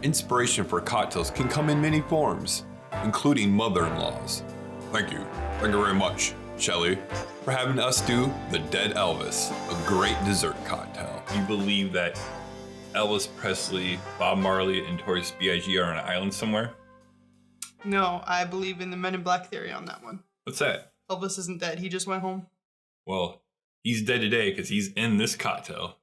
Inspiration for cocktails can come in many forms, including mother-in-laws. Thank you very much, Shelly, for having us do the Dead Elvis, a great dessert cocktail. You believe that Elvis Presley, Bob Marley, and Notorious B.I.G. are on an island somewhere? No, I believe in the Men in Black theory on that one. What's that? Elvis isn't dead. He just went home. Well, he's dead today because he's in this cocktail.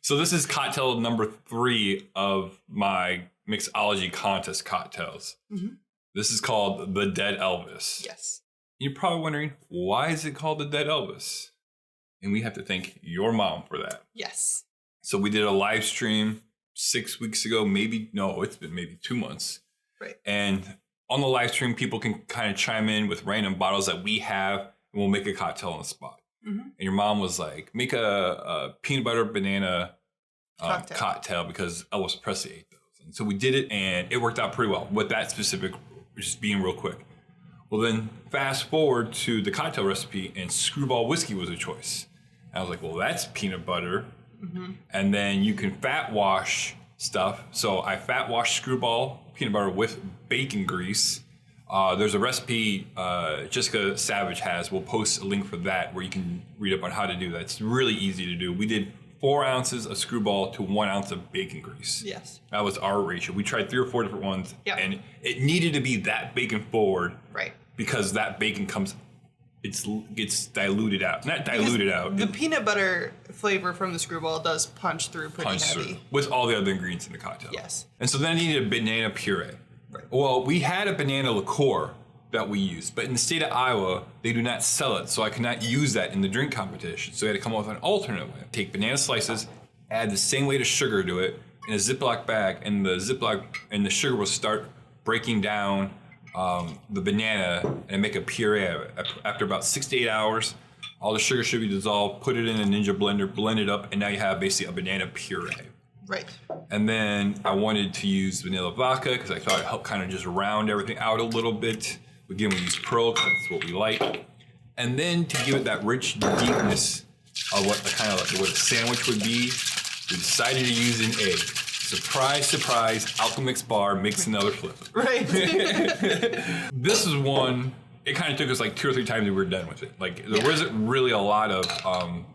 So this is cocktail number 3 of my mixology contest cocktails. Mm-hmm. This is called the Dead Elvis. Yes. You're probably wondering, why is it called the Dead Elvis? And we have to thank your mom for that. Yes. So we did a live stream 6 weeks ago, it's been maybe 2 months. Right. And on the live stream, people can kind of chime in with random bottles that we have, and we'll make a cocktail on the spot. Mm-hmm. And your mom was like, make a peanut butter banana cocktail because Elvis Presley ate those. And so we did it, and it worked out pretty well with that specific, just being real quick. Well, then fast forward to the cocktail recipe, and Skrewball Whiskey was a choice. And I was like, well, that's peanut butter. Mm-hmm. And then you can fat wash stuff. So I fat washed Skrewball peanut butter with bacon grease. There's a recipe Jessica Savage has. We'll post a link for that where you can read up on how to do that. It's really easy to do. We did 4 ounces of Skrewball to 1 ounce of bacon grease. Yes. That was our ratio. We tried 3 or 4 different ones. Yep. And it needed to be that bacon forward. Right. Because that bacon gets diluted out. Not diluted out. The peanut butter flavor from the Skrewball does punch through pretty heavy. With all the other ingredients in the cocktail. Yes. And so then I needed a banana puree. Right. Well, we had a banana liqueur that we used, but in the state of Iowa, they do not sell it, so I could not use that in the drink competition. So I had to come up with an alternate way. Take banana slices, add the same weight of sugar to it in a Ziploc bag, and the sugar will start breaking down the banana and make a puree. After about 6 to 8 hours, all the sugar should be dissolved. Put it in a Ninja blender, blend it up, and now you have basically a banana puree. Right. And then I wanted to use vanilla vodka because I thought it helped kind of just round everything out a little bit. Again, we use Pearl because that's what we like. And then to give it that rich deepness of what a sandwich would be, we decided to use an egg. Surprise, surprise, Alchemix Bar makes another flip. Right. This is one, it kind of took us like 2 or 3 times and we were done with it. Like there wasn't really a lot of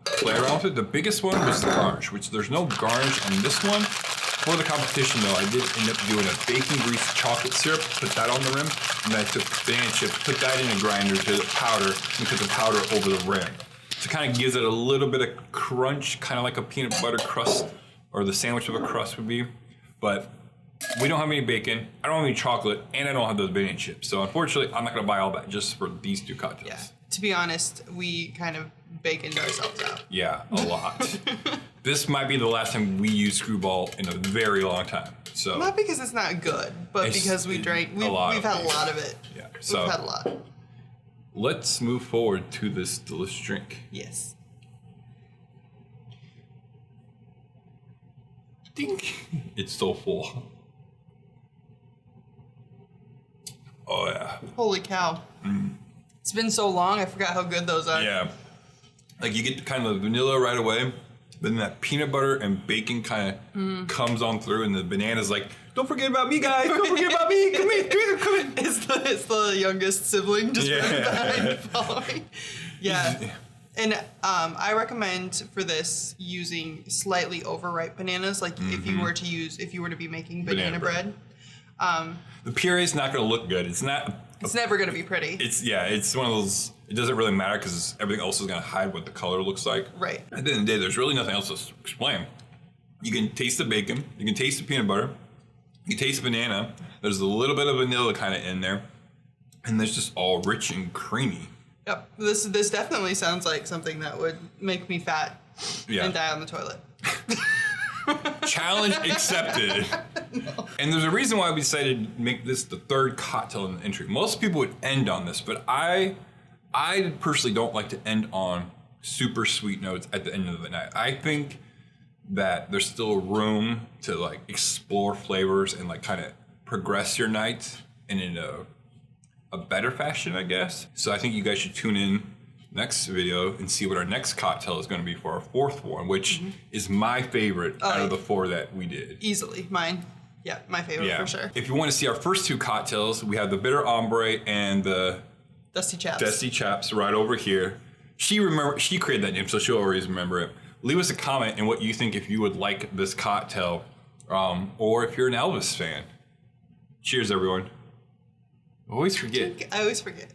play around with it. The biggest one was the garnish, which there's no garnish on this one. For the competition though, I did end up doing a bacon grease chocolate syrup, put that on the rim, and then I took banana chips, put that in a grinder to the powder, and put the powder over the rim. So it kind of gives it a little bit of crunch, kind of like a peanut butter crust, or the sandwich of a crust would be. But we don't have any bacon, I don't have any chocolate, and I don't have those banana chips. So unfortunately, I'm not gonna buy all that just for these 2 cocktails. Yeah. To be honest, we kind of baconed ourselves out. Yeah, a lot. This might be the last time we use Skrewball in a very long time. So not because it's not good, but because we've had a lot of it. Yeah, so we've had a lot. Let's move forward to this delicious drink. Yes. Dink. It's so full. Oh yeah. Holy cow. Mm. It's been so long, I forgot how good those are. Yeah. Like you get kind of the vanilla right away, then that peanut butter and bacon kind of comes on through, and the banana's like, don't forget about me, guys. Don't forget about me. Come here. It's the youngest sibling just running behind following. Yeah. And I recommend for this using slightly overripe bananas, like if you were to be making banana bread. The puree's not going to look good. It's never going to be pretty. It's one of those, it doesn't really matter because everything else is going to hide what the color looks like. Right. At the end of the day, there's really nothing else to explain. You can taste the bacon, you can taste the peanut butter, you can taste the banana, there's a little bit of vanilla kind of in there, and it's just all rich and creamy. Yep. This definitely sounds like something that would make me fat and die on the toilet. Challenge accepted. No. And there's a reason why we decided to make this the 3rd cocktail in the entry. Most people would end on this, but I personally don't like to end on super sweet notes at the end of the night. I think that there's still room to like explore flavors and like kind of progress your night and in a better fashion, I guess. So I think you guys should tune in next video and see what our next cocktail is going to be for our fourth one, which is my favorite out of the 4 that we did. Easily. Mine. Yeah, my favorite for sure. If you want to see our first 2 cocktails, we have the Bitter Ombre and the Dusty Chaps. Dusty Chaps right over here. She created that name, so she'll always remember it. Leave us a comment in what you think if you would like this cocktail, or if you're an Elvis fan. Cheers, everyone. Always forget. I always forget.